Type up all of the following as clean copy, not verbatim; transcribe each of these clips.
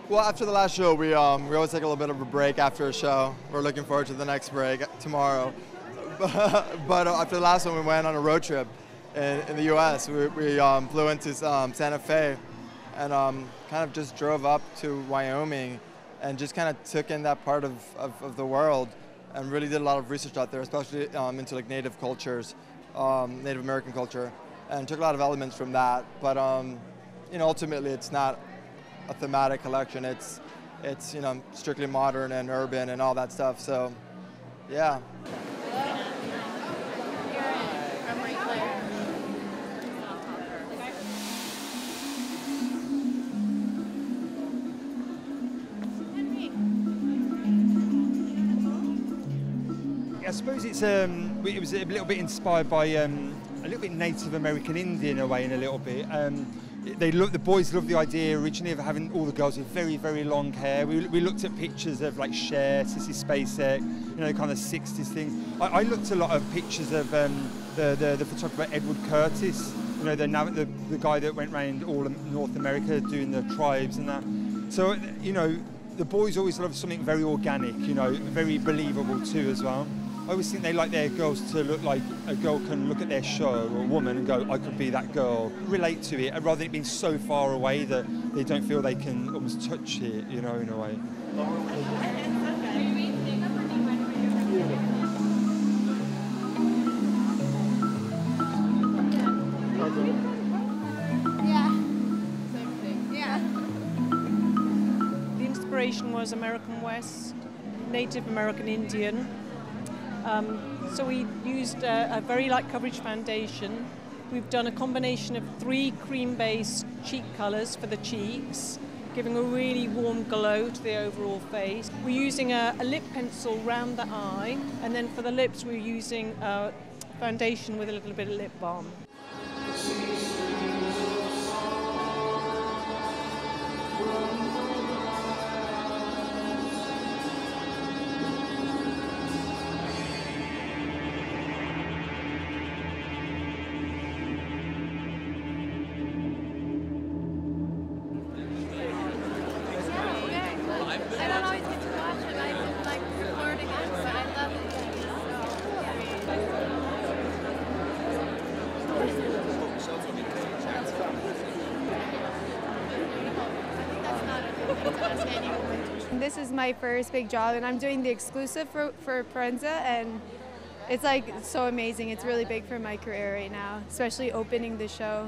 Well, after the last show, we always take a little bit of a break after a show. We're looking forward to the next break tomorrow. But after the last one, we went on a road trip in the U.S. We flew into Santa Fe and kind of just drove up to Wyoming and just kind of took in that part of the world and really did a lot of research out there, especially into like native cultures, Native American culture, and took a lot of elements from that. But you know, ultimately, it's not a thematic collection. It's you know, strictly modern and urban and all that stuff. So, yeah. I suppose it was a little bit inspired by a little bit Native American Indian in a way, in a little bit. The boys loved the idea originally of having all the girls with very, very long hair. We looked at pictures of like Cher, Sissy Spacek, you know, kind of 60s things. I looked at a lot of pictures of the photographer Edward Curtis, you know, the guy that went around all of North America doing the tribes and that. So, you know, the boys always love something very organic, you know, very believable too as well. I always think they like their girls to look like a girl can look at their show, or a woman, and go, I could be that girl. Relate to it, rather than it being so far away that they don't feel they can almost touch it, you know, in a way. The inspiration was American West, Native American Indian. So we used a very light coverage foundation. We've done a combination of 3 cream-based cheek colors for the cheeks, giving a really warm glow to the overall face. We're using a lip pencil round the eye, and then for the lips we're using a foundation with a little bit of lip balm. This is my first big job, and I'm doing the exclusive for Proenza, and it's like so amazing. It's really big for my career right now, especially opening the show.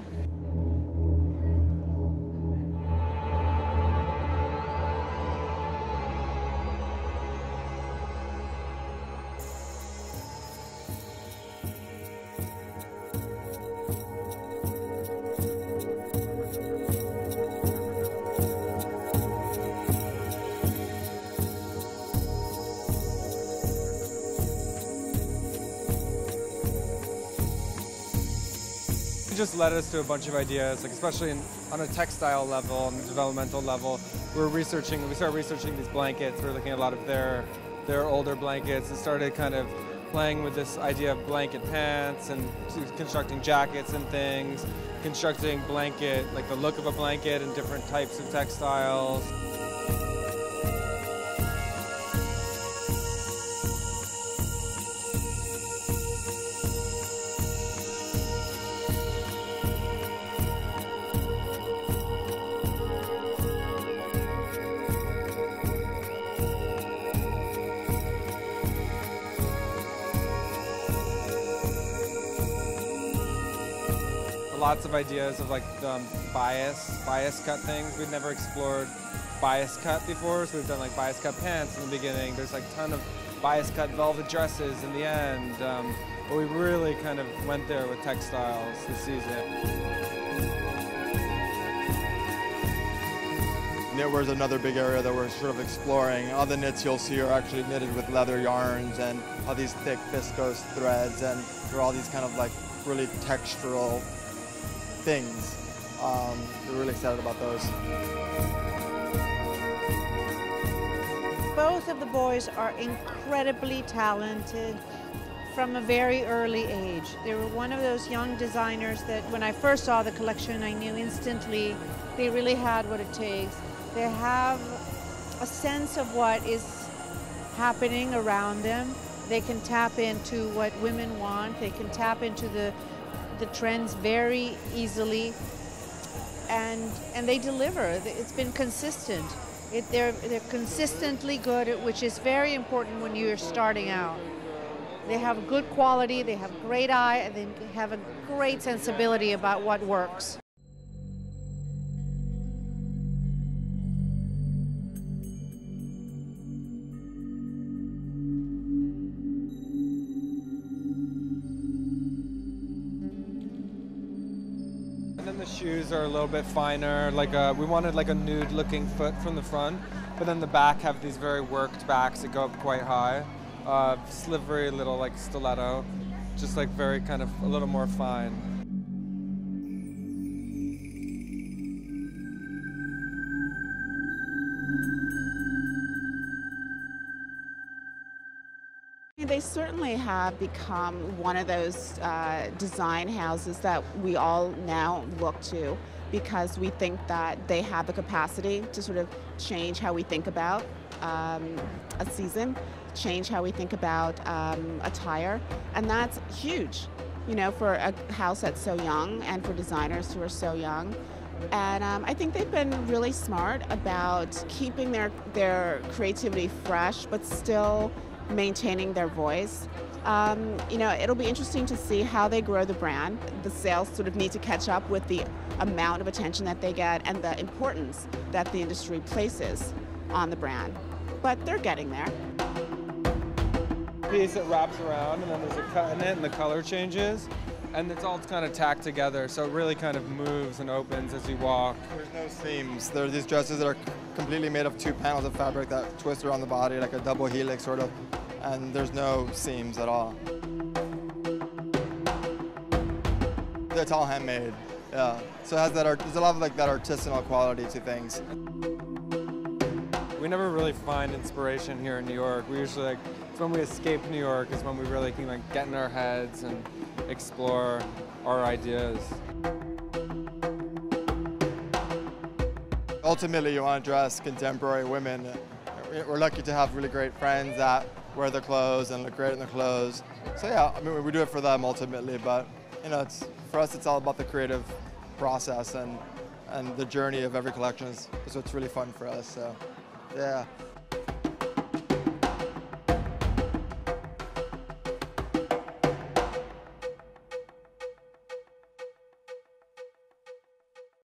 It just led us to a bunch of ideas, like especially on a textile level and developmental level. We started researching these blankets. We're looking at a lot of their older blankets and started kind of playing with this idea of blanket pants and constructing jackets and things, constructing blanket, like the look of a blanket and different types of textiles. Lots of ideas of like bias cut things. We'd never explored bias cut before, so we've done like bias cut pants in the beginning. There's like a ton of bias cut velvet dresses in the end. But we really kind of went there with textiles this season. Knitwear is another big area that we're sort of exploring. All the knits you'll see are actually knitted with leather yarns and all these thick viscose threads, and they're all these kind of like really textural things. We're really excited about those. Both of the boys are incredibly talented from a very early age. They were one of those young designers that when I first saw the collection, I knew instantly they really had what it takes. They have a sense of what is happening around them. They can tap into what women want. They can tap into the trends very easily, and they deliver. It's been consistent. They're consistently good, which is very important when you're starting out. They have good quality, they have great eye, and they have a great sensibility about what works. And then the shoes are a little bit finer, we wanted like a nude looking foot from the front, but then the back have these very worked backs that go up quite high. Slivery little like stiletto, just like very kind of a little more fine. They certainly have become one of those design houses that we all now look to, because we think that they have the capacity to sort of change how we think about a season, change how we think about attire, and that's huge, you know, for a house that's so young and for designers who are so young. And I think they've been really smart about keeping their creativity fresh, but still maintaining their voice. You know, it'll be interesting to see how they grow the brand. The sales sort of need to catch up with the amount of attention that they get and the importance that the industry places on the brand. But they're getting there. Piece that wraps around, and then there's a cut in it, and the color changes, and it's all kind of tacked together, so it really kind of moves and opens as you walk. There's no seams. There are these dresses that are completely made of 2 panels of fabric that twist around the body like a double helix sort of, and there's no seams at all. It's all handmade, yeah. So it has there's a lot of like that artisanal quality to things. We never really find inspiration here in New York. We usually it's when we escape New York is when we really can like get in our heads and explore our ideas. Ultimately, you want to dress contemporary women. We're lucky to have really great friends that wear the clothes and look great in the clothes. So yeah, I mean, we do it for them ultimately, but you know, for us, it's all about the creative process and the journey of every collection is what's really fun for us. So yeah.